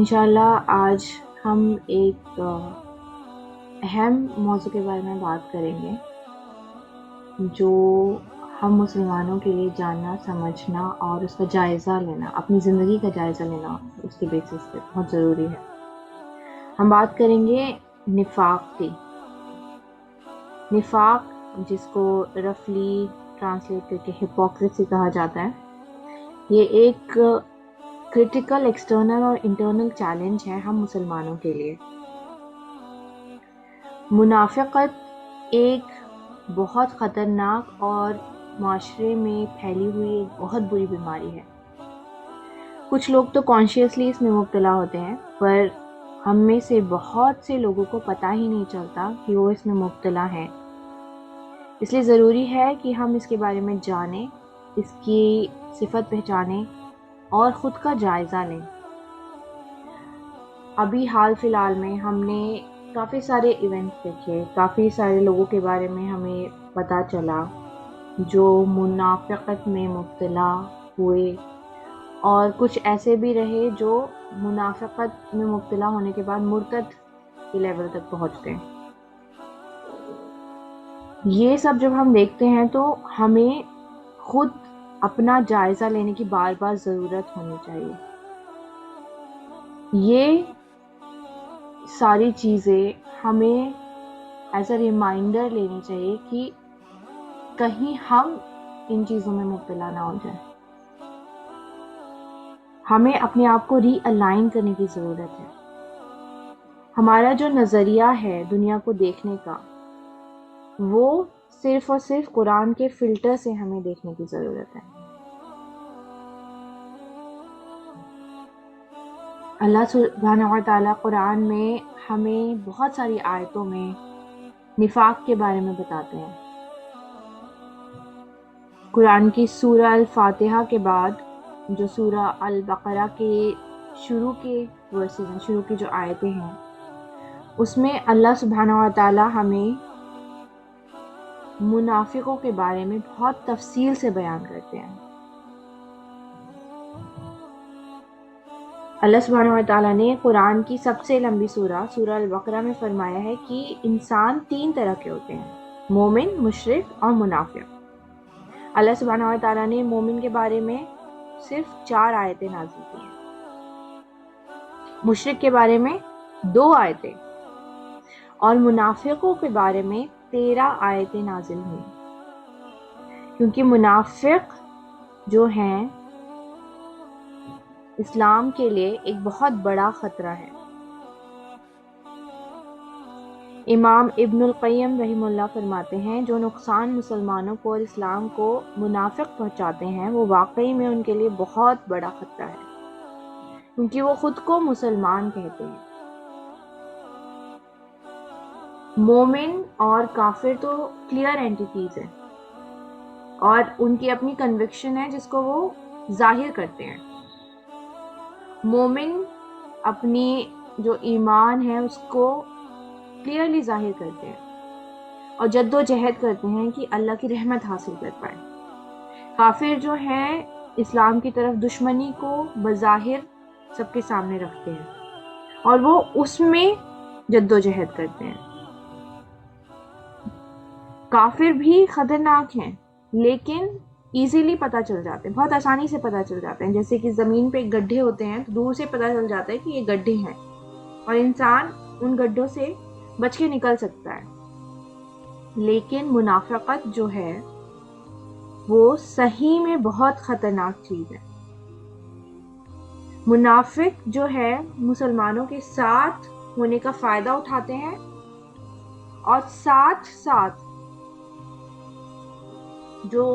انشاءاللہ آج ہم ایک اہم موضوع کے بارے میں بات کریں گے جو ہم مسلمانوں کے لیے جاننا سمجھنا اور اس کا جائزہ لینا، اپنی زندگی کا جائزہ لینا اس کے بیسس پہ بہت ضروری ہے۔ ہم بات کریں گے نفاق کی۔ نفاق جس کو رفلی ٹرانسلیٹ کر کے ہپوکریسی کہا جاتا ہے، یہ ایک کرٹیکل ایکسٹرنل اور انٹرنل چیلنج ہے ہم مسلمانوں کے لیے۔ منافقت ایک بہت خطرناک اور معاشرے میں پھیلی ہوئی ایک بہت بری بیماری ہے۔ کچھ لوگ تو کانشیسلی اس میں مبتلا ہوتے ہیں، پر ہم میں سے بہت سے لوگوں کو پتہ ہی نہیں چلتا کہ وہ اس میں مبتلا ہیں۔ اس لیے ضروری ہے کہ ہم اس کے بارے میں جانیں، اس کی صفت پہچانیں اور خود کا جائزہ لیں۔ ابھی حال فی الحال میں ہم نے کافی سارے ایونٹس دیکھے، کافی سارے لوگوں کے بارے میں ہمیں پتہ چلا جو منافقت میں مبتلا ہوئے، اور کچھ ایسے بھی رہے جو منافقت میں مبتلا ہونے کے بعد مرتد کے لیول تک پہنچتے ہیں۔ یہ سب جب ہم دیکھتے ہیں تو ہمیں خود اپنا جائزہ لینے کی بار بار ضرورت ہونی چاہیے۔ یہ ساری چیزیں ہمیں ایز اے ریمائنڈر لینی چاہیے کہ کہیں ہم ان چیزوں میں مبتلا نہ ہو جائیں۔ ہمیں اپنے آپ کو ری الائن کرنے کی ضرورت ہے۔ ہمارا جو نظریہ ہے دنیا کو دیکھنے کا، وہ صرف اور صرف قرآن کے فلٹر سے ہمیں دیکھنے کی ضرورت ہے۔ اللہ سبحانہ و تعالیٰ قرآن میں ہمیں بہت ساری آیتوں میں نفاق کے بارے میں بتاتے ہیں۔ قرآن کی سورہ الفاتحہ کے بعد جو سورہ البقرہ کے شروع کے ورسز ہیں، شروع کی جو آیتیں ہیں، اس میں اللہ سبحانہ و تعالیٰ ہمیں منافقوں کے بارے میں بہت تفصیل سے بیان کرتے ہیں۔ اللہ سبحانہ و تعالیٰ نے قرآن کی سب سے لمبی سورہ البقرہ میں فرمایا ہے کہ انسان 3 طرح کے ہوتے ہیں: مومن، مشرک اور منافق۔ اللہ سبحانہ و تعالیٰ نے مومن کے بارے میں صرف 4 آیتیں نازل کی ہیں، مشرک کے بارے میں 2 آیتیں، اور منافقوں کے بارے میں 13 آیتیں نازل ہوئیں۔ کیونکہ منافق جو ہیں اسلام کے لیے ایک بہت بڑا خطرہ ہے۔ امام ابن القیم رحمہ اللہ فرماتے ہیں جو نقصان مسلمانوں کو اور اسلام کو منافق پہنچاتے ہیں وہ واقعی میں ان کے لیے بہت بڑا خطرہ ہے، کیونکہ وہ خود کو مسلمان کہتے ہیں۔ مومن اور کافر تو کلیئر اینٹیٹیز ہیں اور ان کی اپنی کنوکشن ہے جس کو وہ ظاہر کرتے ہیں۔ مومن اپنی جو ایمان ہے اس کو کلیئرلی ظاہر کرتے ہیں اور جد و جہد کرتے ہیں کہ اللہ کی رحمت حاصل کر پائیں۔ کافر جو ہیں اسلام کی طرف دشمنی کو بظاہر سب کے سامنے رکھتے ہیں اور وہ اس میں جد و جہد کرتے ہیں۔ کافر بھی خطرناک ہیں لیکن ایزیلی پتہ چل جاتے ہیں، بہت آسانی سے پتہ چل جاتے ہیں۔ جیسے کہ زمین پہ گڈھے ہوتے ہیں تو دور سے پتہ چل جاتا ہے کہ یہ گڈھے ہیں اور انسان ان گڈھوں سے بچ کے نکل سکتا ہے۔ لیکن منافقت جو ہے وہ صحیح میں بہت خطرناک چیز ہے۔ منافق جو ہے مسلمانوں کے ساتھ ہونے کا فائدہ اٹھاتے ہیں اور ساتھ ساتھ جو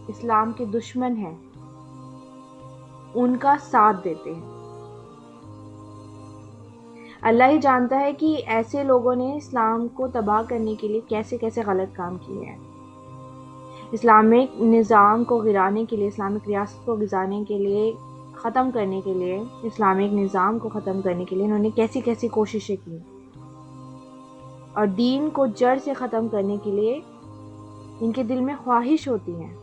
اسلام کے دشمن ہیں ان کا ساتھ دیتے ہیں۔ اللہ ہی جانتا ہے کہ ایسے لوگوں نے اسلام کو تباہ کرنے کے لیے کیسے کیسے غلط کام کیے ہیں۔ اسلامک نظام کو گرانے کے لیے، اسلامک ریاست کو گرانے کے لیے، ختم کرنے کے لیے، اسلامک نظام کو ختم کرنے کے لیے انہوں نے کیسی کیسی کوششیں کی، اور دین کو جڑ سے ختم کرنے کے لیے ان کے دل میں خواہش ہوتی ہے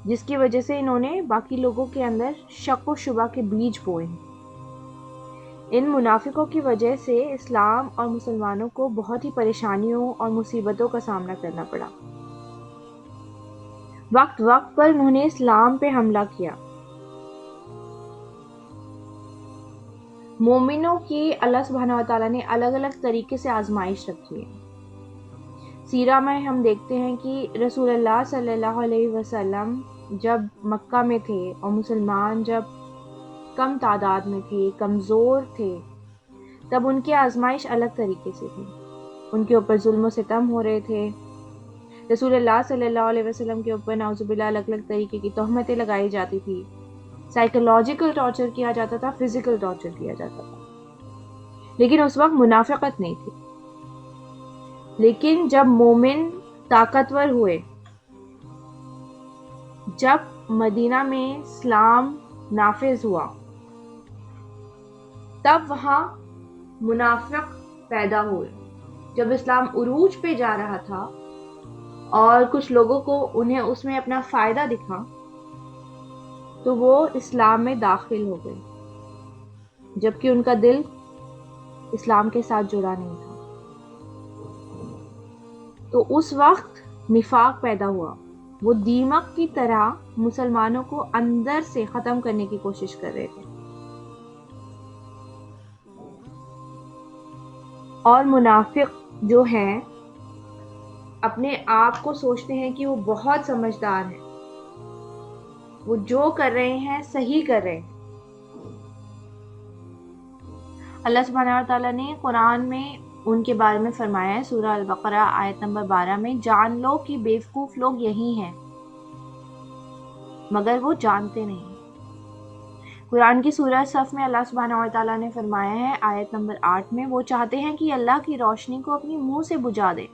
جس کی وجہ سے انہوں نے باقی لوگوں کے اندر شک و شبہ کے بیج بوئے ہیں۔ ان منافقوں کی وجہ سے اسلام اور مسلمانوں کو بہت ہی پریشانیوں اور مصیبتوں کا سامنا کرنا پڑا۔ وقت وقت پر انہوں نے اسلام پہ حملہ کیا۔ مومنوں کی اللہ سبحانہ وتعالیٰ نے الگ الگ طریقے سے آزمائش رکھی ہے۔ سیرہ میں ہم دیکھتے ہیں کہ رسول اللہ صلی اللہ علیہ وسلم جب مکہ میں تھے اور مسلمان جب کم تعداد میں تھے، کمزور تھے، تب ان کی آزمائش الگ طریقے سے تھی۔ ان کے اوپر ظلم و ستم ہو رہے تھے۔ رسول اللہ صلی اللہ علیہ وسلم کے اوپر نعوذ باللہ الگ الگ طریقے کی تہمتیں لگائی جاتی تھی۔ سائیکولوجیکل ٹارچر کیا جاتا تھا، فزیکل ٹارچر کیا جاتا تھا، لیکن اس وقت منافقت نہیں تھی۔ لیکن جب مومن طاقتور ہوئے، جب مدینہ میں اسلام نافذ ہوا، تب وہاں منافق پیدا ہوئے۔ جب اسلام عروج پہ جا رہا تھا اور کچھ لوگوں کو انہیں اس میں اپنا فائدہ دکھا، تو وہ اسلام میں داخل ہو گئے، جبکہ ان کا دل اسلام کے ساتھ جڑا نہیں تھا۔ تو اس وقت نفاق پیدا ہوا۔ وہ دیمک کی طرح مسلمانوں کو اندر سے ختم کرنے کی کوشش کر رہے تھے۔ اور منافق جو ہیں اپنے آپ کو سوچتے ہیں کہ وہ بہت سمجھدار ہیں، وہ جو کر رہے ہیں صحیح کر رہے ہیں۔ اللہ سبحانہ وتعالیٰ نے قرآن میں ان کے بارے میں فرمایا ہے، سورہ البقرہ آیت نمبر 12 میں، جان لو کہ بیوقوف لوگ یہی ہیں مگر وہ جانتے نہیں۔ قرآن کی سورہ صف میں اللہ سبحانہ وتعالیٰ نے فرمایا ہے آیت نمبر 8 میں، وہ چاہتے ہیں کہ اللہ کی روشنی کو اپنی منہ سے بجھا دے،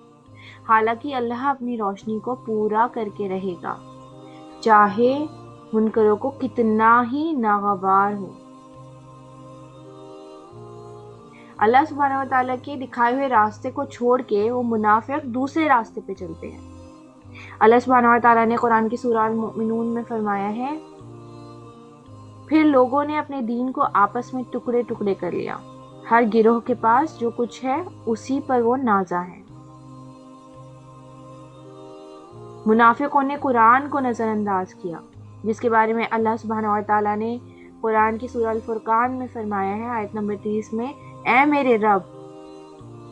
حالانکہ اللہ اپنی روشنی کو پورا کر کے رہے گا، چاہے منکروں کو کتنا ہی ناگوار ہو۔ اللہ سبحانہ وتعالیٰ کے دکھائے ہوئے راستے کو چھوڑ کے وہ منافق دوسرے راستے پہ چلتے ہیں۔ اللہ سبحانہ وتعالیٰ نے قرآن کی سورہ المؤمنون میں فرمایا ہے، پھر لوگوں نے اپنے دین کو آپس میں ٹکڑے ٹکڑے کر لیا، ہر گروہ کے پاس جو کچھ ہے اسی پر وہ نازا ہے۔ منافقوں نے قرآن کو نظر انداز کیا، جس کے بارے میں اللہ سبحانہ وتعالیٰ نے قرآن کی سورہ الفرقان میں فرمایا ہے آیت نمبر 30 میں، اے میرے رب،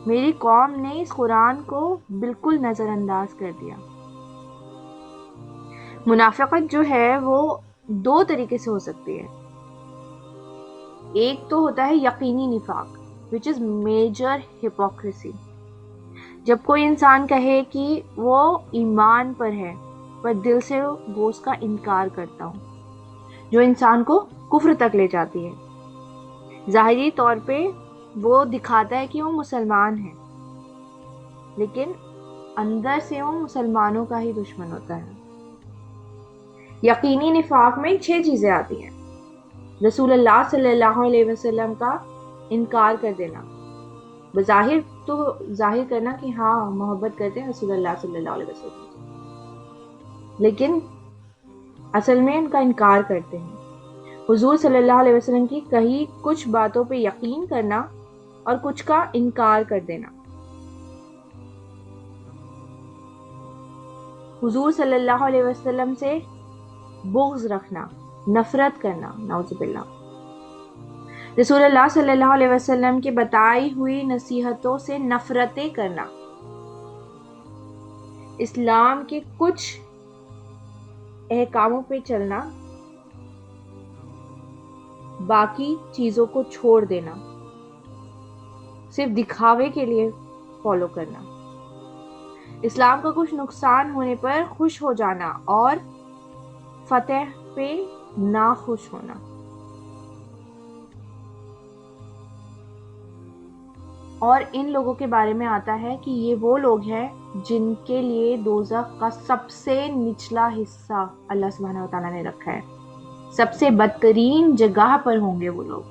میری قوم نے اس قرآن کو بالکل نظر انداز کر دیا۔ منافقت جو ہے وہ دو طریقے سے ہو سکتی ہے۔ ایک تو ہوتا ہے یقینی نفاق which is major hypocrisy، جب کوئی انسان کہے کہ وہ ایمان پر ہے پر دل سے وہ اس کا انکار کرتا ہو، جو انسان کو کفر تک لے جاتی ہے۔ ظاہری طور پہ وہ دکھاتا ہے کہ وہ مسلمان ہے، لیکن اندر سے وہ مسلمانوں کا ہی دشمن ہوتا ہے۔ یقینی نفاق میں 6 چیزیں آتی ہیں۔ رسول اللہ صلی اللہ علیہ وسلم کا انکار کر دینا، بظاہر تو ظاہر کرنا کہ ہاں محبت کرتے ہیں رسول اللہ صلی اللہ علیہ وسلم، لیکن اصل میں ان کا انکار کرتے ہیں۔ حضور صلی اللہ علیہ وسلم کی کہی کچھ باتوں پہ یقین کرنا اور کچھ کا انکار کر دینا۔ حضور صلی اللہ علیہ وسلم سے بغض رکھنا، نفرت کرنا، نعوذ باللہ۔ رسول اللہ صلی اللہ علیہ وسلم کے بتائی ہوئی نصیحتوں سے نفرتیں کرنا، اسلام کے کچھ احکاموں پہ چلنا، باقی چیزوں کو چھوڑ دینا، صرف دکھاوے کے لیے فالو کرنا، اسلام کا کچھ نقصان ہونے پر خوش ہو جانا اور فتح پہ ناخوش ہونا۔ اور ان لوگوں کے بارے میں آتا ہے کہ یہ وہ لوگ ہیں جن کے لیے دوزخ کا سب سے نچلا حصہ اللہ سبحانہ وتعالیٰ نے رکھا ہے، سب سے بدترین جگہ پر ہوں گے وہ لوگ۔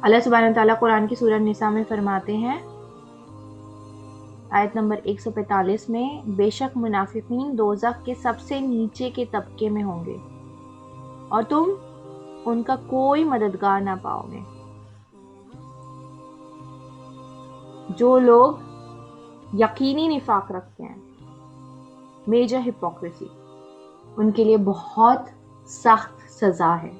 اللہ سبحانہ وتعالیٰ قرآن کی سورہ نساء میں فرماتے ہیں آیت نمبر 145 میں، بے شک منافقین دوزخ کے سب سے نیچے کے طبقے میں ہوں گے اور تم ان کا کوئی مددگار نہ پاؤ گے۔ جو لوگ یقینی نفاق رکھتے ہیں، میجر ہپوکریسی، ان کے لیے بہت سخت سزا ہے۔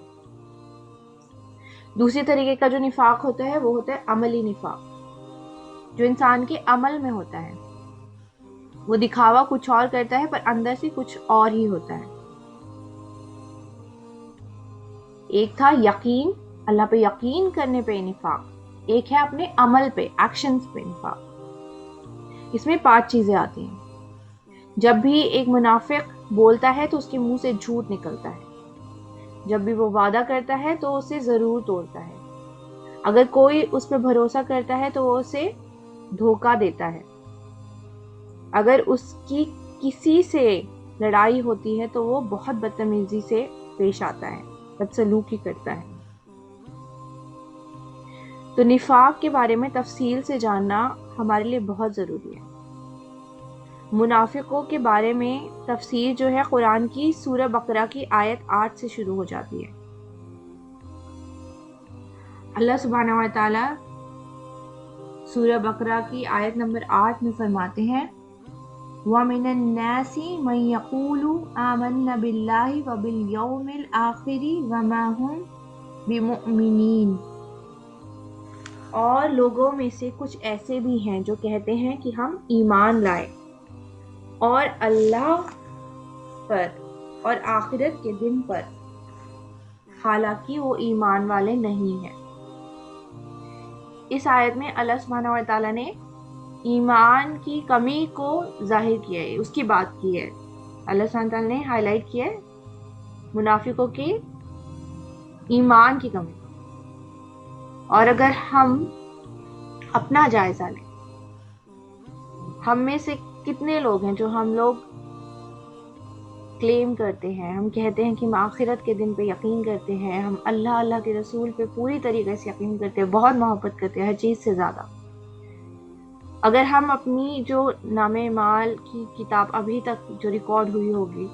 دوسری طریقے کا جو نفاق ہوتا ہے وہ ہوتا ہے عملی نفاق، جو انسان کے عمل میں ہوتا ہے۔ وہ دکھاوا کچھ اور کرتا ہے پر اندر سے کچھ اور ہی ہوتا ہے۔ ایک تھا یقین، اللہ پہ یقین کرنے پہ نفاق، ایک ہے اپنے عمل پہ، ایکشنز پہ نفاق۔ اس میں 5 چیزیں آتی ہیں۔ جب بھی ایک منافق بولتا ہے تو اس کے منہ سے جھوٹ نکلتا ہے، جب بھی وہ وعدہ کرتا ہے تو اسے ضرور توڑتا ہے، اگر کوئی اس پہ بھروسہ کرتا ہے تو وہ اسے دھوکہ دیتا ہے، اگر اس کی کسی سے لڑائی ہوتی ہے تو وہ بہت بدتمیزی سے پیش آتا ہے، بدسلوکی کرتا ہے۔ تو نفاق کے بارے میں تفصیل سے جاننا ہمارے لیے بہت ضروری ہے۔ منافقوں کے بارے میں تفسیر جو ہے قرآن کی سورہ بقرہ کی آیت 8 سے شروع ہو جاتی ہے۔ اللہ سبحانہ و تعالی سورہ بقرہ کی آیت نمبر 8 میں فرماتے ہیں وَمِنَ النَّاسِ مَن يَقُولُ آمَنَّا بِاللَّهِ وَبِالْيَوْمِ الْآخِرِ وَمَا هُمْ بِمُؤْمِنِينَ، اور لوگوں میں سے کچھ ایسے بھی ہیں جو کہتے ہیں کہ ہم ایمان لائے اور اللہ پر اور آخرت کے دن پر، حالانکہ وہ ایمان والے نہیں ہیں۔ اس آیت میں اللہ سبحانہ و تعالیٰ نے ایمان کی کمی کو ظاہر کیا ہے، اس کی بات کی ہے۔ اللہ سبحانہ و تعالیٰ نے ہائی لائٹ کیا ہے منافقوں کی ایمان کی کمی۔ اور اگر ہم اپنا جائزہ لیں، ہم میں سے کتنے لوگ ہیں جو ہم لوگ کلیم کرتے ہیں، ہم کہتے ہیں کہ ہم آخرت کے دن پہ یقین کرتے ہیں، ہم اللہ کے رسول پہ پوری طریقے سے یقین کرتے ہیں، بہت محبت کرتے ہیں ہر چیز سے زیادہ۔ اگر ہم اپنی جو نام اعمال کی کتاب ابھی تک جو ریکارڈ ہوئی ہوگی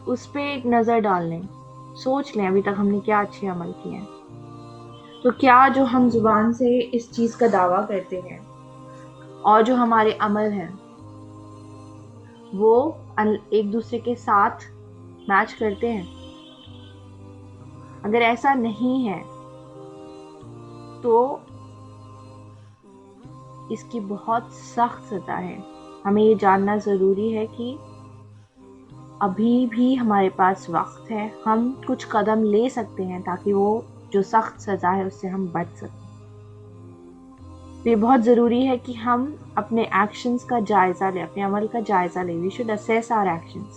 اس پہ ایک نظر ڈال لیں، سوچ لیں ابھی تک ہم نے کیا اچھے عمل کیے ہیں، تو کیا جو ہم زبان سے اس چیز کا دعویٰ کرتے ہیں اور جو ہمارے عمل ہیں وہ ایک دوسرے کے ساتھ میچ کرتے ہیں؟ اگر ایسا نہیں ہے تو اس کی بہت سخت سزا ہے۔ ہمیں یہ جاننا ضروری ہے کہ ابھی بھی ہمارے پاس وقت ہے، ہم کچھ قدم لے سکتے ہیں تاکہ وہ جو سخت سزا ہے اس سے ہم بچ سکیں۔ یہ بہت ضروری ہے کہ ہم اپنے ایکشنز کا جائزہ لیں، اپنے عمل کا جائزہ لیں۔ We should assess our actions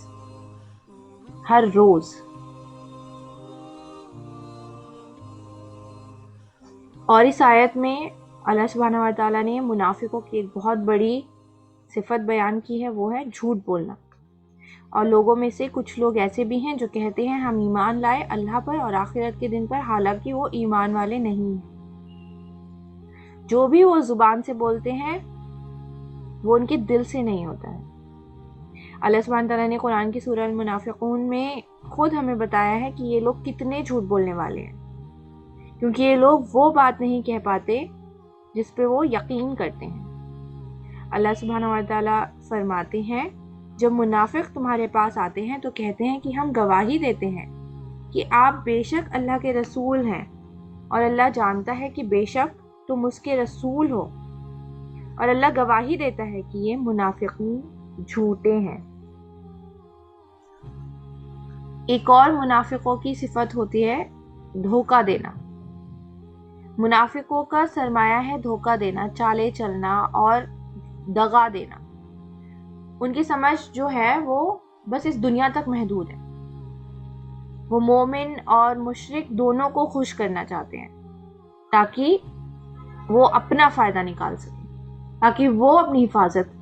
ہر روز۔ اور اس آیت میں اللہ سبحانہ و تعالیٰ نے منافقوں کی ایک بہت بڑی صفت بیان کی ہے، وہ ہے جھوٹ بولنا۔ اور لوگوں میں سے کچھ لوگ ایسے بھی ہیں جو کہتے ہیں ہم ایمان لائے اللہ پر اور آخرت کے دن پر، حالانکہ وہ ایمان والے نہیں ہیں۔ جو بھی وہ زبان سے بولتے ہیں وہ ان کے دل سے نہیں ہوتا ہے۔ اللہ سبحانہ تعالیٰ نے قرآن کی سورہ المنافقون میں خود ہمیں بتایا ہے کہ یہ لوگ کتنے جھوٹ بولنے والے ہیں، کیونکہ یہ لوگ وہ بات نہیں کہہ پاتے جس پہ وہ یقین کرتے ہیں۔ اللہ سبحانہ و تعالیٰ فرماتے ہیں جب منافق تمہارے پاس آتے ہیں تو کہتے ہیں کہ ہم گواہی دیتے ہیں کہ آپ بے شک اللہ کے رسول ہیں، اور اللہ جانتا ہے کہ بے شک تم اس کے رسول ہو، اور اللہ گواہی دیتا ہے کہ یہ منافقین جھوٹے ہیں۔ ایک اور منافقوں کی صفت ہوتی ہے دھوکہ دینا۔ منافقوں کا سرمایہ ہے دھوکہ دینا، چالے چلنا اور دغا دینا۔ ان کی سمجھ جو ہے وہ بس اس دنیا تک محدود ہے۔ وہ مومن اور مشرک دونوں کو خوش کرنا چاہتے ہیں تاکہ وہ اپنا فائدہ نکال سکیں، تاکہ وہ اپنی حفاظت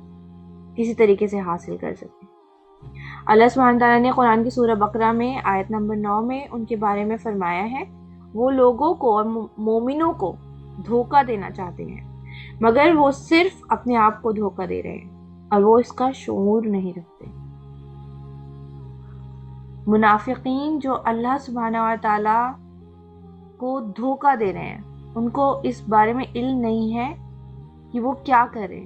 کسی طریقے سے حاصل کر سکیں۔ اللہ سبحانہ تعالیٰ نے قرآن کی سورہ بقرہ میں آیت نمبر 9 میں ان کے بارے میں فرمایا ہے وہ لوگوں کو اور مومنوں کو دھوکہ دینا چاہتے ہیں مگر وہ صرف اپنے آپ کو دھوکہ دے رہے ہیں اور وہ اس کا شعور نہیں رکھتے۔ منافقین جو اللہ سبحانہ و تعالیٰ کو دھوکہ دے رہے ہیں، ان کو اس بارے میں علم نہیں ہے کہ وہ کیا کرے.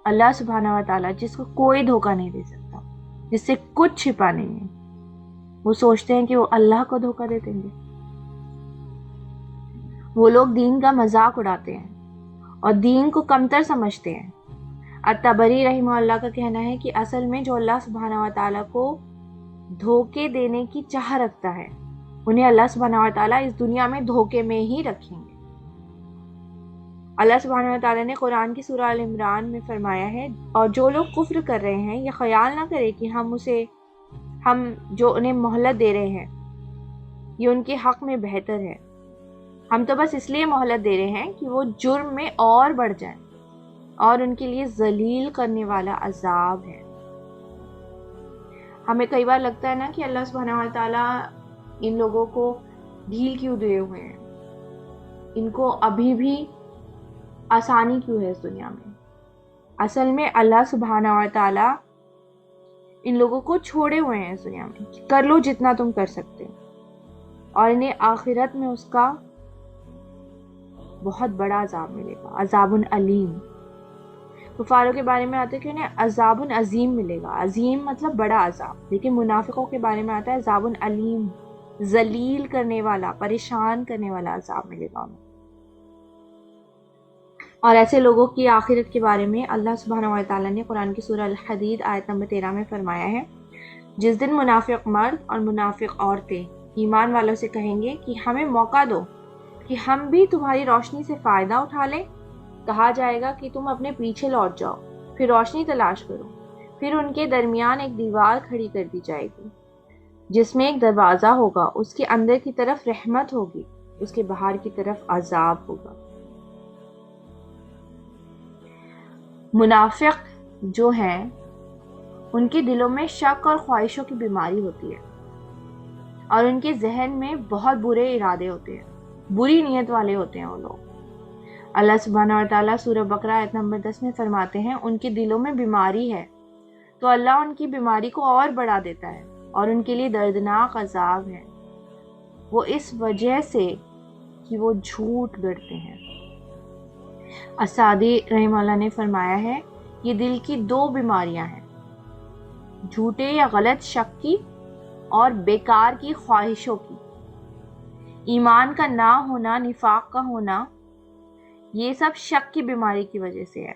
اللہ سبحانہ و تعالیٰ جس کو کوئی دھوکہ نہیں دے سکتا، جس سے کچھ چھپا نہیں ہے، وہ سوچتے ہیں کہ وہ اللہ کو دھوکہ دے دیں گے. وہ لوگ دین کا مذاق اڑاتے ہیں اور دین کو کمتر سمجھتے ہیں. الطبری رحمہ اللہ کا کہنا ہے کہ اصل میں جو اللہ سبحانہ و تعالیٰ کو دھوکے دینے کی چاہ رکھتا ہے، انہیں اللہ سبحانہ و تعالیٰ اس دنیا میں دھوکے میں ہی رکھیں گے. اللہ سبحانہ و تعالیٰ نے قرآن کی سورہ ال عمران میں فرمایا ہے، اور جو لوگ کفر کر رہے ہیں یہ خیال نہ کرے کہ ہم جو انہیں مہلت دے رہے ہیں یہ ان کے حق میں بہتر ہے. ہم تو بس اس لیے مہلت دے رہے ہیں کہ وہ جرم میں اور بڑھ جائیں، اور ان کے لیے ذلیل کرنے والا عذاب ہے. ہمیں کئی بار لگتا ہے نا کہ اللہ سبحانہ و تعالیٰ ان لوگوں کو ڈھیل کیوں دیے ہوئے ہیں، ان کو ابھی بھی آسانی کیوں ہے اس دنیا میں. اصل میں اللہ سبحانہ و تعالیٰ ان لوگوں کو چھوڑے ہوئے ہیں اس دنیا میں، کر لو جتنا تم کر سکتے، اور انہیں آخرت میں اس کا بہت بڑا عذاب ملے گا، عذاب علیم. کفاروں کے بارے میں آتا ہے کہ انہیں عذاب عظیم ملے گا. عظیم مطلب بڑا عذاب، لیکن منافقوں کے بارے میں آتا ہے عذاب علیم، ذلیل کرنے والا، پریشان کرنے والا عذاب ملے گا انہیں. اور ایسے لوگوں کی آخرت کے بارے میں اللہ سبحانہ و تعالیٰ نے قرآن کی سورہ الحدید آیت نمبر 13 میں فرمایا ہے، جس دن منافق مرد اور منافق عورتیں ایمان والوں سے کہیں گے کہ ہمیں موقع دو کہ ہم بھی تمہاری روشنی سے فائدہ اٹھا لیں. کہا جائے گا کہ تم اپنے پیچھے لوٹ جاؤ، پھر روشنی تلاش کرو. پھر ان کے درمیان ایک دیوار کھڑی کر دی جائے گی جس میں ایک دروازہ ہوگا، اس کے اندر کی طرف رحمت ہوگی، اس کے باہر کی طرف عذاب ہوگا. منافق جو ہیں ان کے دلوں میں شک اور خواہشوں کی بیماری ہوتی ہے، اور ان کے ذہن میں بہت برے ارادے ہوتے ہیں، بری نیت والے ہوتے ہیں وہ لوگ. اللہ سبحانہ و تعالیٰ سورہ بقرہ آیت نمبر 10 میں فرماتے ہیں، ان کے دلوں میں بیماری ہے تو اللہ ان کی بیماری کو اور بڑھا دیتا ہے، اور ان کے لیے دردناک عذاب ہے، وہ اس وجہ سے کہ وہ جھوٹ گڑھتے ہیں. اسادی رحمہ اللہ نے فرمایا ہے، یہ دل کی دو بیماریاں ہیں، جھوٹے یا غلط شک کی اور بیکار کی خواہشوں کی. ایمان کا نہ ہونا، نفاق کا ہونا، یہ سب شک کی بیماری کی وجہ سے ہے.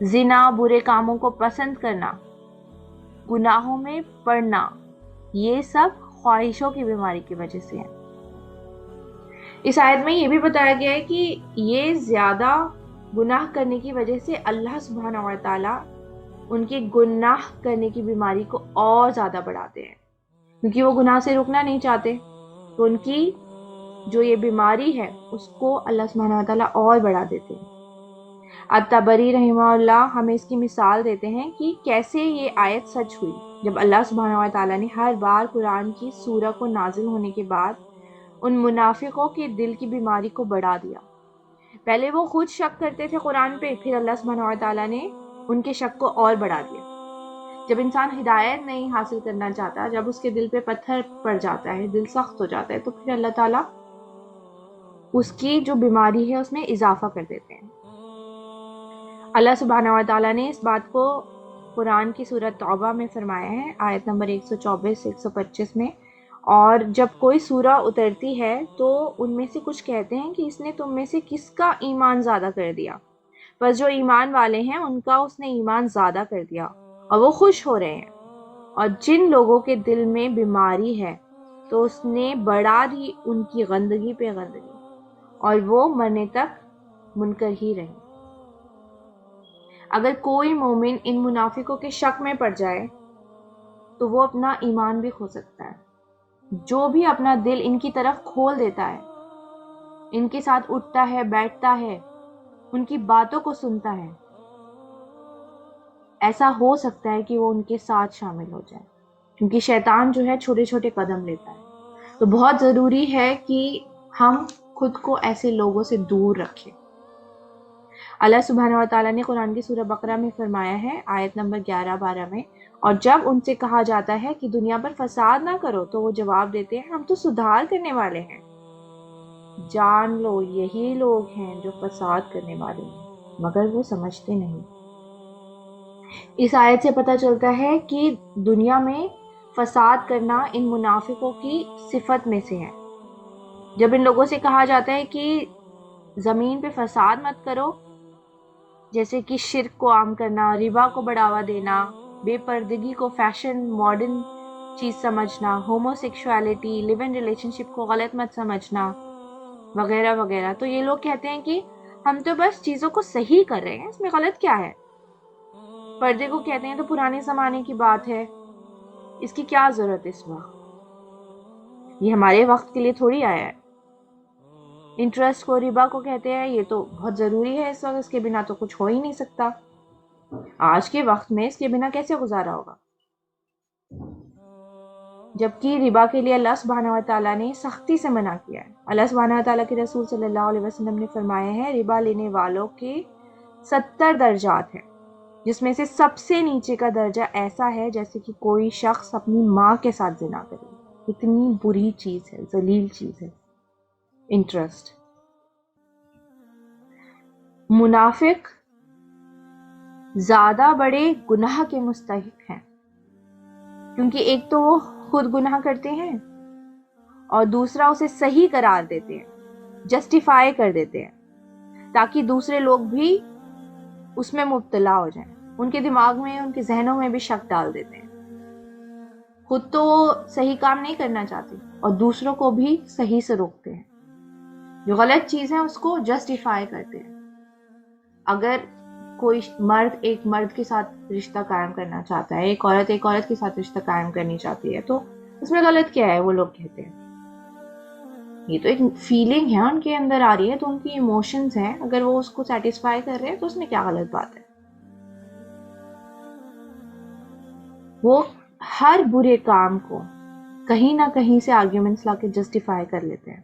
زنا، برے کاموں کو پسند کرنا، گناہوں میں پڑنا، یہ سب خواہشوں کی بیماری کی وجہ سے ہے. اس آیت میں یہ بھی بتایا گیا ہے کہ یہ زیادہ گناہ کرنے کی وجہ سے اللہ سبحانہ و تعالیٰ ان کے گناہ کرنے کی بیماری کو اور زیادہ بڑھاتے ہیں، کیونکہ وہ گناہ سے رکنا نہیں چاہتے، تو ان کی جو یہ بیماری ہے اس کو اللہ سبحانہ و تعالیٰ اور بڑھا دیتے ہیں. الطبری رحمہ اللہ ہمیں اس کی مثال دیتے ہیں کہ کیسے یہ آیت سچ ہوئی جب اللہ سبحانہ و تعالیٰ نے ہر بار قرآن کی سورہ کو نازل ہونے کے بعد ان منافقوں کے دل کی بیماری کو بڑھا دیا. پہلے وہ خود شک کرتے تھے قرآن پہ، پھر اللہ سبحانہ و تعالیٰ نے ان کے شک کو اور بڑھا دیا. جب انسان ہدایت نہیں حاصل کرنا چاہتا، جب اس کے دل پہ پتھر پڑ جاتا ہے، دل سخت ہو جاتا ہے، تو پھر اللہ تعالیٰ اس کی جو بیماری ہے اس میں اضافہ کر دیتے ہیں. اللہ سبحانہ و تعالیٰ نے اس بات کو قرآن کی سورۃ توبہ میں فرمایا ہے، آیت نمبر 124 سے 125 میں، اور جب کوئی سورہ اترتی ہے تو ان میں سے کچھ کہتے ہیں کہ اس نے تم میں سے کس کا ایمان زیادہ کر دیا، بس جو ایمان والے ہیں ان کا اس نے ایمان زیادہ کر دیا اور وہ خوش ہو رہے ہیں. اور جن لوگوں کے دل میں بیماری ہے تو اس نے بڑھا دی ان کی گندگی پہ گندگی، اور وہ مرنے تک منکر ہی رہے. اگر کوئی مومن ان منافقوں کے شک میں پڑ جائے تو وہ اپنا ایمان بھی کھو سکتا ہے. جو بھی اپنا دل ان کی طرف کھول دیتا ہے، ان کے ساتھ اٹھتا ہے، بیٹھتا ہے، ان کی باتوں کو سنتا ہے، ایسا ہو سکتا ہے کہ وہ ان کے ساتھ شامل ہو جائے، کیونکہ شیطان جو ہے چھوٹے چھوٹے قدم لیتا ہے. تو بہت ضروری ہے کہ ہم خود کو ایسے لوگوں سے دور رکھیں. اللہ سبحانہ و تعالیٰ نے قرآن کی سورہ بقرہ میں فرمایا ہے، آیت نمبر 11-12 میں، اور جب ان سے کہا جاتا ہے کہ دنیا پر فساد نہ کرو تو وہ جواب دیتے ہیں ہم تو سدھار کرنے والے ہیں. جان لو یہی لوگ ہیں جو فساد کرنے والے ہیں مگر وہ سمجھتے نہیں۔ اس آیت سے پتہ چلتا ہے کہ دنیا میں فساد کرنا ان منافقوں کی صفت میں سے ہے۔ جب ان لوگوں سے کہا جاتا ہے کہ زمین پہ فساد مت کرو، جیسے کہ شرک کو عام کرنا، ربا کو بڑھاوا دینا، بے پردگی کو فیشن ماڈرن چیز سمجھنا، homosexuality live in relationship کو غلط مت سمجھنا وغیرہ وغیرہ، تو یہ لوگ کہتے ہیں کہ ہم تو بس چیزوں کو صحیح کر رہے ہیں، اس میں غلط کیا ہے؟ پردے کو کہتے ہیں تو پرانے زمانے کی بات ہے، اس کی کیا ضرورت ہے اس وقت؟ یہ ہمارے وقت کے لیے تھوڑی آیا ہے۔ انٹرسٹ کو، ربا کو کہتے ہیں یہ تو بہت ضروری ہے اس وقت، اس کے بنا تو کچھ ہو ہی نہیں سکتا۔ آج کے وقت میں اس کے بنا کیسے گزارا ہوگا؟ جبکہ ربا کے لیے اللہ سبحانہ و تعالیٰ نے سختی سے منع کیا ہے۔ اللہ سبحانہ و تعالیٰ کے رسول صلی اللہ علیہ وسلم نے فرمایا ہے ربا لینے والوں کے 70 درجات ہیں، جس میں سے سب سے نیچے کا درجہ ایسا ہے جیسے کہ کوئی شخص اپنی ماں کے ساتھ زنا کرے۔ اتنی بری چیز ہے، ذلیل چیز ہے انٹرسٹ۔ منافق زیادہ بڑے گناہ کے مستحق ہیں، کیونکہ ایک تو وہ خود گناہ کرتے ہیں اور دوسرا اسے صحیح قرار دیتے ہیں، جسٹیفائی کر دیتے ہیں تاکہ دوسرے لوگ بھی اس میں مبتلا ہو جائیں، ان کے دماغ میں، ان کے ذہنوں میں بھی شک ڈال دیتے ہیں۔ خود تو وہ صحیح کام نہیں کرنا چاہتے اور دوسروں کو بھی صحیح سے روکتے ہیں، جو غلط چیز ہے اس کو جسٹیفائی کرتے ہیں۔ اگر کوئی مرد ایک مرد کے ساتھ رشتہ قائم کرنا چاہتا ہے، ایک عورت ایک عورت کے ساتھ رشتہ قائم کرنی چاہتی ہے، تو اس میں غلط کیا ہے؟ وہ لوگ کہتے ہیں یہ تو ایک فیلنگ ہے ان کے اندر آ رہی ہے، تو ان کی ایموشنز ہیں، اگر وہ اس کو سیٹسفائی کر رہے ہیں تو اس میں کیا غلط بات ہے؟ وہ ہر برے کام کو کہیں نہ کہیں سے آرگیومنٹس لا کے جسٹیفائی کر لیتے ہیں۔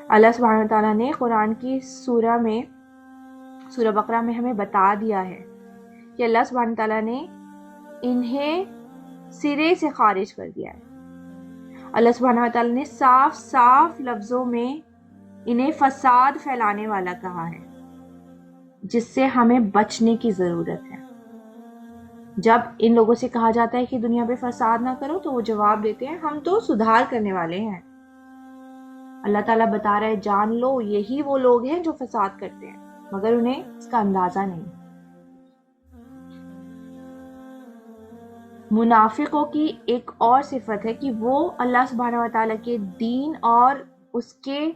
اللہ سبحانہ تعالیٰ نے قرآن کی سورہ بقرہ میں ہمیں بتا دیا ہے کہ اللہ سبحانہ تعالیٰ نے انہیں سرے سے خارج کر دیا ہے۔ اللہ سبحانہ تعالیٰ نے صاف صاف لفظوں میں انہیں فساد پھیلانے والا کہا ہے، جس سے ہمیں بچنے کی ضرورت ہے۔ جب ان لوگوں سے کہا جاتا ہے کہ دنیا پہ فساد نہ کرو تو وہ جواب دیتے ہیں ہم تو سدھار کرنے والے ہیں۔ اللہ تعالیٰ بتا رہا ہے جان لو یہی وہ لوگ ہیں جو فساد کرتے ہیں مگر انہیں اس کا اندازہ نہیں۔ منافقوں کی ایک اور صفت ہے کہ وہ اللہ سبحانہ و تعالیٰ کے دین اور اس کے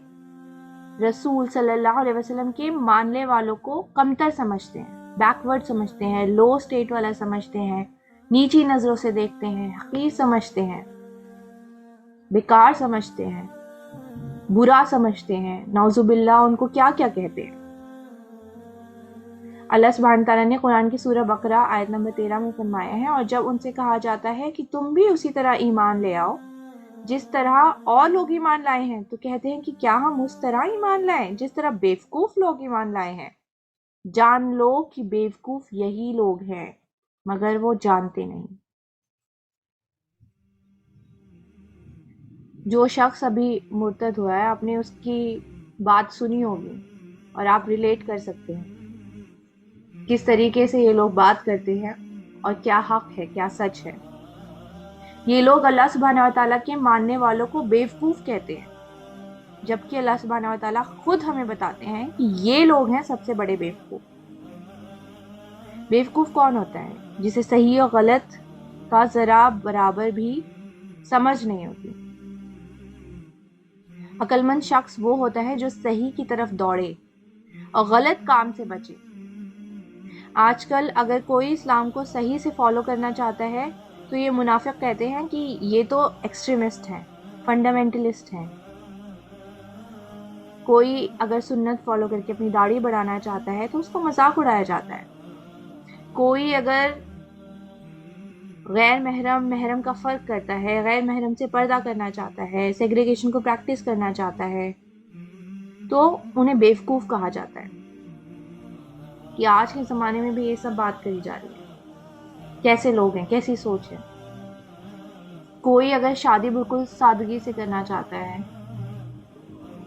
رسول صلی اللہ علیہ وسلم کے ماننے والوں کو کمتر سمجھتے ہیں، بیکورڈ سمجھتے ہیں، لو سٹیٹ والا سمجھتے ہیں، نیچی نظروں سے دیکھتے ہیں، حقیر سمجھتے ہیں، بیکار سمجھتے ہیں، برا سمجھتے ہیں، نعوذ باللہ ان کو کیا کیا کہتے ہیں۔ اللہ سبحانہ تعالیٰ نے قرآن کی سورہ بقرہ آیت نمبر 13 میں فرمایا ہے اور جب ان سے کہا جاتا ہے کہ تم بھی اسی طرح ایمان لے آؤ جس طرح اور لوگ ایمان لائے ہیں، تو کہتے ہیں کہ کیا ہم اس طرح ایمان لائیں جس طرح بیوقوف لوگ ایمان لائے ہیں؟ جان لو کہ بیوقوف یہی لوگ ہیں مگر وہ جانتے نہیں۔ جو شخص ابھی مرتد ہوا ہے، آپ نے اس کی بات سنی ہوگی اور آپ ریلیٹ کر سکتے ہیں کس طریقے سے یہ لوگ بات کرتے ہیں اور کیا حق ہے، کیا سچ ہے۔ یہ لوگ اللہ سبحانہ و تعالیٰ کے ماننے والوں کو بیوقوف کہتے ہیں، جبکہ اللہ سبحانہ و تعالیٰ خود ہمیں بتاتے ہیں کہ یہ لوگ ہیں سب سے بڑے بیوقوف۔ بیوقوف کون ہوتا ہے؟ جسے صحیح اور غلط کا ذرا برابر بھی سمجھ نہیں ہوتی۔ عقل مند شخص وہ ہوتا ہے جو صحیح کی طرف دوڑے اور غلط کام سے بچے۔ آج کل اگر کوئی اسلام کو صحیح سے فالو کرنا چاہتا ہے تو یہ منافق کہتے ہیں کہ یہ تو ایکسٹریمسٹ ہیں، فنڈامنٹلسٹ ہیں۔ کوئی اگر سنت فالو کر کے اپنی داڑھی بڑھانا چاہتا ہے تو اس کو مذاق اڑایا جاتا ہے۔ کوئی اگر غیر محرم محرم کا فرق کرتا ہے، غیر محرم سے پردہ کرنا چاہتا ہے، سیگریگیشن کو پریکٹس کرنا چاہتا ہے، تو انہیں بیوقوف کہا جاتا ہے۔ کہ آج کے زمانے میں بھی یہ سب بات کری جا رہی ہے، کیسے لوگ ہیں، کیسی سوچ ہے۔ کوئی اگر شادی بالکل سادگی سے کرنا چاہتا ہے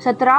17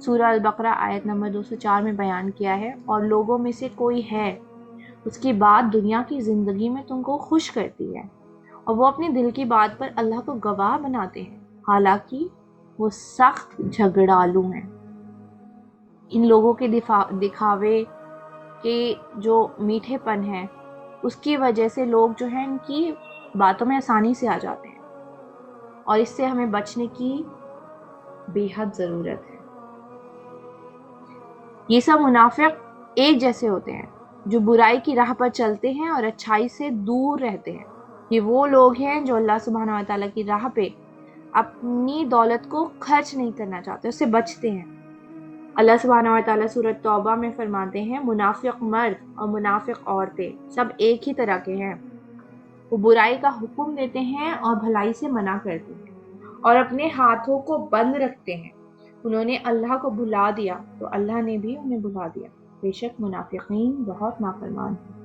سورہ البقرہ آیت نمبر 204 میں بیان کیا ہے، اور لوگوں میں سے کوئی ہے اس کی بات دنیا کی زندگی میں تم کو خوش کرتی ہے، اور وہ اپنے دل کی بات پر اللہ کو گواہ بناتے ہیں، حالانکہ وہ سخت جھگڑالو ہیں۔ ان لوگوں کے دکھاوے کے جو میٹھے پن ہے، اس کی وجہ سے لوگ جو ہیں ان کی باتوں میں آسانی سے آ جاتے ہیں، اور اس سے ہمیں بچنے کی بے حد ضرورت ہے۔ یہ سب منافق ایک جیسے ہوتے ہیں جو برائی کی راہ پر چلتے ہیں اور اچھائی سے دور رہتے ہیں۔ یہ وہ لوگ ہیں جو اللہ سبحانہ و تعالیٰ کی راہ پہ اپنی دولت کو خرچ نہیں کرنا چاہتے، اس سے بچتے ہیں۔ اللہ سبحانہ و تعالیٰ سورۃ توبہ میں فرماتے ہیں، منافق مرد اور منافق عورتیں سب ایک ہی طرح کے ہیں، وہ برائی کا حکم دیتے ہیں اور بھلائی سے منع کرتے ہیں، اور اپنے ہاتھوں کو بند رکھتے ہیں۔ انہوں نے اللہ کو بھلا دیا تو اللہ نے بھی انہیں بھلا دیا، بے شک منافقین بہت نافرمان ہیں۔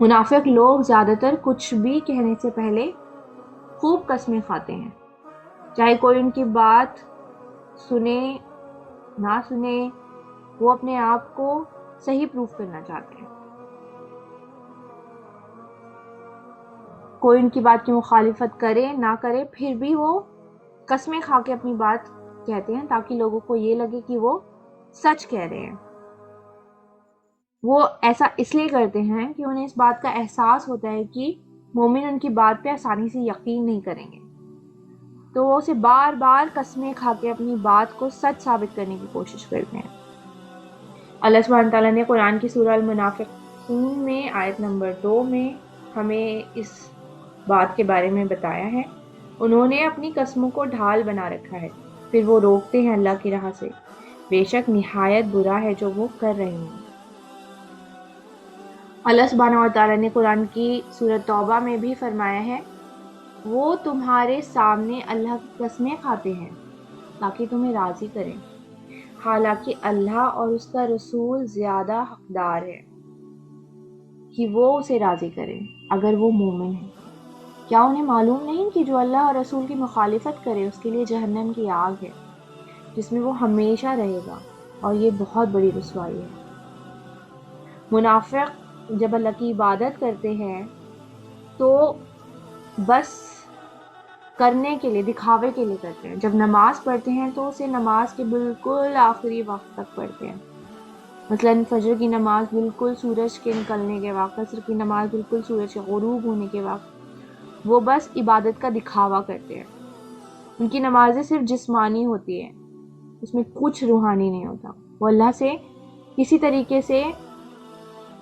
منافق لوگ زیادہ تر کچھ بھی کہنے سے پہلے خوب قسمیں کھاتے ہیں، چاہے کوئی ان کی بات سنے نہ سنے، وہ اپنے آپ کو صحیح پروف کرنا چاہتے ہیں۔ کوئی ان کی بات کی مخالفت کرے نہ کرے، پھر بھی وہ قسمیں کھا کے اپنی بات کہتے ہیں تاکہ لوگوں کو یہ لگے کہ وہ سچ کہہ رہے ہیں۔ وہ ایسا اس لیے کرتے ہیں کہ انہیں اس بات کا احساس ہوتا ہے کہ مومن ان کی بات پہ آسانی سے یقین نہیں کریں گے، تو وہ اسے بار بار قسمیں کھا کے اپنی بات کو سچ ثابت کرنے کی کوشش کرتے ہیں۔ اللہ سبحانہ تعالیٰ نے قرآن کی سورہ المنافقون میں آیت نمبر 2 میں ہمیں اس بات کے بارے میں بتایا ہے، انہوں نے اپنی قسموں کو ڈھال بنا رکھا ہے، پھر وہ روکتے ہیں اللہ کی راہ سے، بے شک نہایت برا ہے جو وہ کر رہے ہیں۔ اللہ سبحانہ و تعالیٰ نے قرآن کی سورۃ توبہ میں بھی فرمایا ہے، وہ تمہارے سامنے اللہ کی قسمیں کھاتے ہیں تاکہ تمہیں راضی کریں، حالانکہ اللہ اور اس کا رسول زیادہ حقدار ہے کہ وہ اسے راضی کریں اگر وہ مومن ہیں۔ کیا انہیں معلوم نہیں کہ جو اللہ اور رسول کی مخالفت کرے اس کے لیے جہنم کی آگ ہے جس میں وہ ہمیشہ رہے گا، اور یہ بہت بڑی رسوائی ہے۔ منافق جب اللہ کی عبادت کرتے ہیں تو بس کرنے کے لیے، دکھاوے کے لیے کرتے ہیں۔ جب نماز پڑھتے ہیں تو اسے نماز کے بالکل آخری وقت تک پڑھتے ہیں، مثلاً فجر کی نماز بالکل سورج کے نکلنے کے وقت، عصر کی نماز بالکل سورج کے غروب ہونے کے وقت۔ وہ بس عبادت کا دکھاوا کرتے ہیں۔ ان کی نمازیں صرف جسمانی ہوتی ہیں، اس میں کچھ روحانی نہیں ہوتا۔ وہ اللہ سے کسی طریقے سے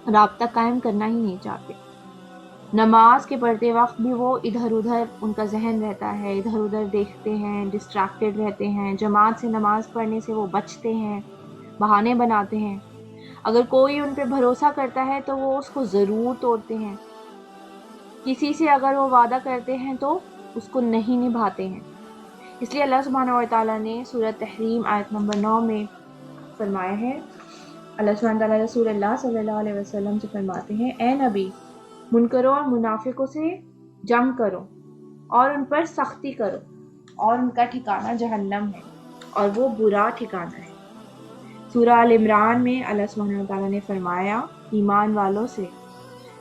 رابطہ قائم کرنا ہی نہیں چاہتے۔ نماز کے پڑھتے وقت بھی وہ ادھر ادھر ان کا ذہن رہتا ہے، ادھر ادھر دیکھتے ہیں، ڈسٹریکٹڈ رہتے ہیں۔ جماعت سے نماز پڑھنے سے وہ بچتے ہیں، بہانے بناتے ہیں۔ اگر کوئی ان پہ بھروسہ کرتا ہے تو وہ اس کو ضرور توڑتے ہیں۔ کسی سے اگر وہ وعدہ کرتے ہیں تو اس کو نہیں نبھاتے ہیں۔ اس لیے اللہ سبحانہ و تعالیٰ نے سورہ تحریم آیت نمبر 9 میں فرمایا ہے، اللہ سبحانہ تعالیٰ رسول اللہ صلی اللہ علیہ وسلم سے فرماتے ہیں، اے نبی، منکروں اور منافقوں سے جنگ کرو اور ان پر سختی کرو، اور ان کا ٹھکانہ جہنم ہے اور وہ برا ٹھکانہ ہے۔ سورہ آل عمران میں اللہ سبحانہ تعالیٰ نے فرمایا، ایمان والوں سے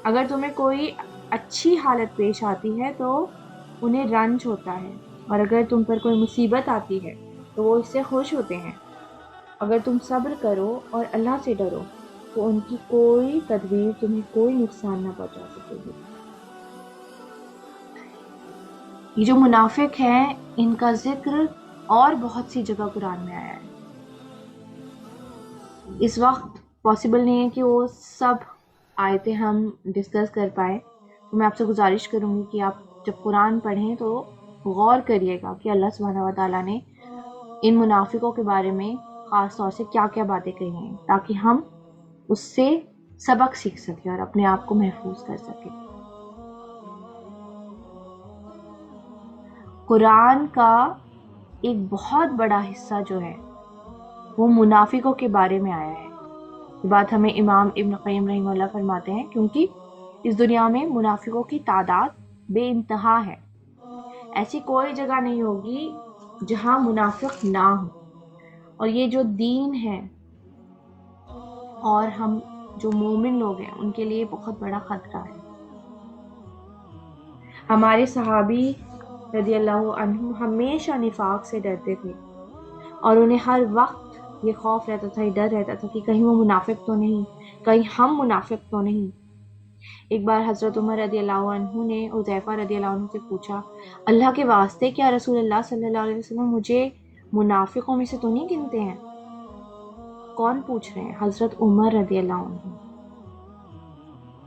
اگر تمہیں کوئی اچھی حالت پیش آتی ہے تو انہیں رنج ہوتا ہے، اور اگر تم پر کوئی مصیبت آتی ہے تو وہ اس سے خوش ہوتے ہیں۔ اگر تم صبر کرو اور اللہ سے ڈرو تو ان کی کوئی تدبیر تمہیں کوئی نقصان نہ پہنچا سکے گی۔ یہ جو منافق ہیں ان کا ذکر اور بہت سی جگہ قرآن میں آیا ہے۔ اس وقت پاسبل نہیں ہے کہ وہ سب آیتیں ہم ڈسکس کر پائے، تو میں آپ سے گزارش کروں گی کہ آپ جب قرآن پڑھیں تو غور کریے گا کہ اللہ سبحانہ و تعالیٰ نے ان منافقوں کے بارے میں خاص طور سے کیا کیا باتیں کہی ہیں، تاکہ ہم اس سے سبق سیکھ سکیں اور اپنے آپ کو محفوظ کر سکیں۔ قرآن کا ایک بہت بڑا حصہ جو ہے وہ منافقوں کے بارے میں آیا ہے۔ یہ بات ہمیں امام ابن قیم رحمہ اللہ فرماتے ہیں، کیونکہ اس دنیا میں منافقوں کی تعداد بے انتہا ہے۔ ایسی کوئی جگہ نہیں ہوگی جہاں منافق نہ ہو۔ اور یہ جو دین ہے اور ہم جو مومن لوگ ہیں ان کے لیے بہت بڑا خطرہ ہے۔ ہمارے صحابی رضی اللہ عنہ ہمیشہ نفاق سے ڈرتے تھے، اور انہیں ہر وقت یہ خوف رہتا تھا، یہ ڈر رہتا تھا کہ کہیں وہ منافق تو نہیں، کہیں ہم منافق تو نہیں۔ ایک بار حضرت عمر رضی اللہ عنہ نے حذیفہ رضی اللہ عنہ سے پوچھا، اللہ کے واسطے کیا رسول اللہ صلی اللہ علیہ وسلم مجھے منافقوں میں سے تو نہیں گنتے ہیں؟ کون پوچھ رہے ہیں؟ حضرت عمر رضی اللہ عنہ،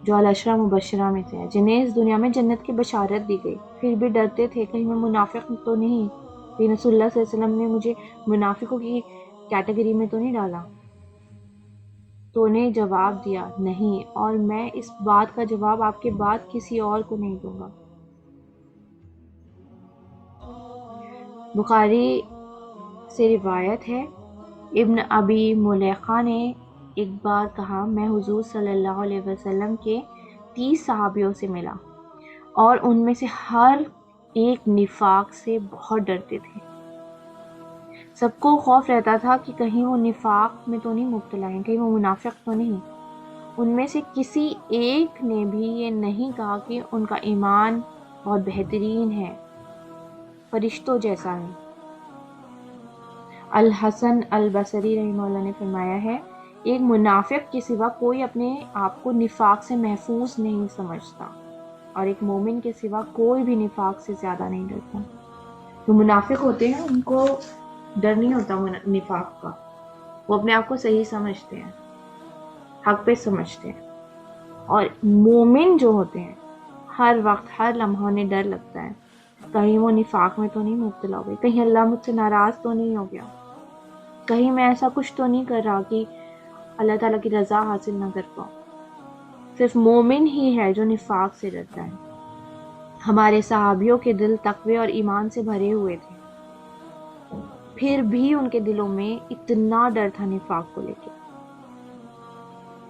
جو العشرہ مبشرہ میں سے ہیں، جنہیں اس دنیا میں جنت کی بشارت دی گئی، پھر بھی ڈرتے تھے کہیں میں منافق تو نہیں، کہ رسول اللہ صلی اللہ علیہ وسلم نے مجھے منافقوں کی کیٹیگری میں تو نہیں ڈالا۔ تو نے جواب دیا، نہیں، اور میں اس بات کا جواب آپ کے بعد کسی اور کو نہیں دوں گا۔ بخاری سے روایت ہے، ابن ابی ملیقہ نے ایک بار کہا، میں حضور صلی اللہ علیہ وسلم کے 30 صحابیوں سے ملا، اور ان میں سے ہر ایک نفاق سے بہت ڈرتے تھے۔ سب کو خوف رہتا تھا کہ کہیں وہ نفاق میں تو نہیں مبتلا ہیں، کہیں وہ منافق تو نہیں۔ ان میں سے کسی ایک نے بھی یہ نہیں کہا کہ ان کا ایمان بہت بہترین ہے، فرشتوں جیسا ہے۔ الحسن البصری رحمہ اللہ نے فرمایا ہے، ایک منافق کے سوا کوئی اپنے آپ کو نفاق سے محفوظ نہیں سمجھتا، اور ایک مومن کے سوا کوئی بھی نفاق سے زیادہ نہیں ڈرتا۔ جو منافق ہوتے ہیں ان کو ڈر نہیں ہوتا نفاق کا، وہ اپنے آپ کو صحیح سمجھتے ہیں، حق پہ سمجھتے ہیں۔ اور مومن جو ہوتے ہیں ہر وقت ہر لمحہ انہیں ڈر لگتا ہے کہیں وہ نفاق میں تو نہیں مبتلا ہو گئی، کہیں اللہ مجھ سے ناراض تو نہیں ہو گیا، کہیں میں ایسا کچھ تو نہیں کر رہا کہ اللہ تعالیٰ کی رضا حاصل نہ کر پاؤں۔ صرف مومن ہی ہے جو نفاق سے ڈرتا ہے۔ ہمارے صحابیوں کے دل تقوی اور ایمان سے بھرے ہوئے تھے، پھر بھی ان کے دلوں میں اتنا ڈر تھا نفاق کو لے کے۔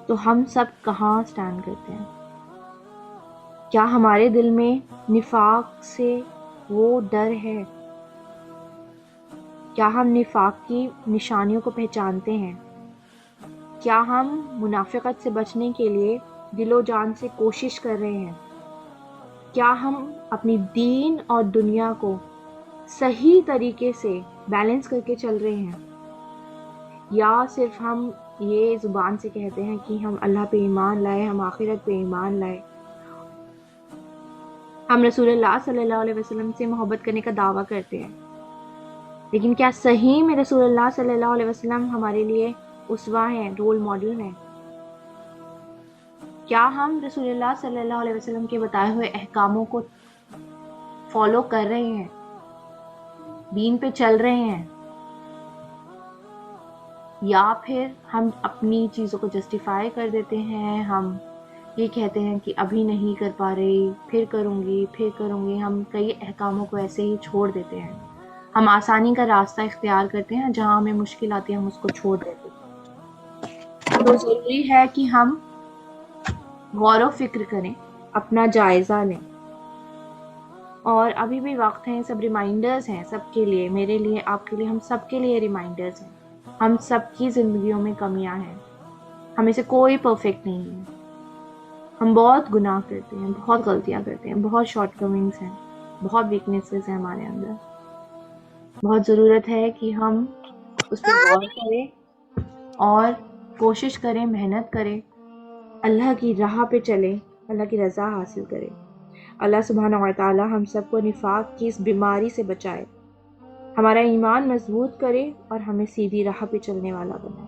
تو ہم سب کہاں سٹینڈ کرتے ہیں؟ کیا ہمارے دل میں نفاق سے وہ ڈر ہے؟ کیا ہم نفاق کی نشانیوں کو پہچانتے ہیں؟ کیا ہم منافقت سے بچنے کے لیے دل و جان سے کوشش کر رہے ہیں؟ کیا ہم اپنی دین اور دنیا کو صحیح طریقے سے بیلنس کر کے چل رہے ہیں؟ یا صرف ہم یہ زبان سے کہتے ہیں کہ ہم اللہ پہ ایمان لائے، ہم آخرت پہ ایمان لائے، ہم رسول اللہ صلی اللہ علیہ وسلم سے محبت کرنے کا دعویٰ کرتے ہیں، لیکن کیا صحیح میں رسول اللہ صلی اللہ علیہ وسلم ہمارے لیے اسوہ ہیں، رول ماڈل ہیں؟ کیا ہم رسول اللہ صلی اللہ علیہ وسلم کے بتائے ہوئے احکاموں کو فالو کر رہے ہیں، دین پہ چل رہے ہیں؟ یا پھر ہم اپنی چیزوں کو جسٹیفائی کر دیتے ہیں، ہم یہ کہتے ہیں کہ ابھی نہیں کر پا رہی، پھر کروں گی، ہم کئی احکاموں کو ایسے ہی چھوڑ دیتے ہیں۔ ہم آسانی کا راستہ اختیار کرتے ہیں، جہاں ہمیں مشکل آتی ہے ہم اس کو چھوڑ دیتے ہیں۔ تو ضروری ہے کہ ہم غور و فکر کریں، اپنا جائزہ لیں، اور ابھی بھی وقت ہے، سب ریمائنڈرز ہیں سب کے لیے، میرے لیے، آپ کے لیے، ہم سب کے لیے ریمائنڈرز ہیں۔ ہم سب کی زندگیوں میں کمیاں ہیں، ہمیں سے کوئی پرفیکٹ نہیں ہے، ہم بہت گناہ کرتے ہیں، بہت غلطیاں کرتے ہیں، بہت شارٹ کمنگز ہیں، بہت ویکنیسز ہیں ہمارے اندر۔ بہت ضرورت ہے کہ ہم اس پہ غور کریں اور کوشش کریں، محنت کریں، اللہ کی راہ پہ چلیں، اللہ کی رضا حاصل کریں۔ اللہ سبحانہ و تعالی ہم سب کو نفاق کی اس بیماری سے بچائے، ہمارا ایمان مضبوط کرے اور ہمیں سیدھی راہ پہ چلنے والا بنائے۔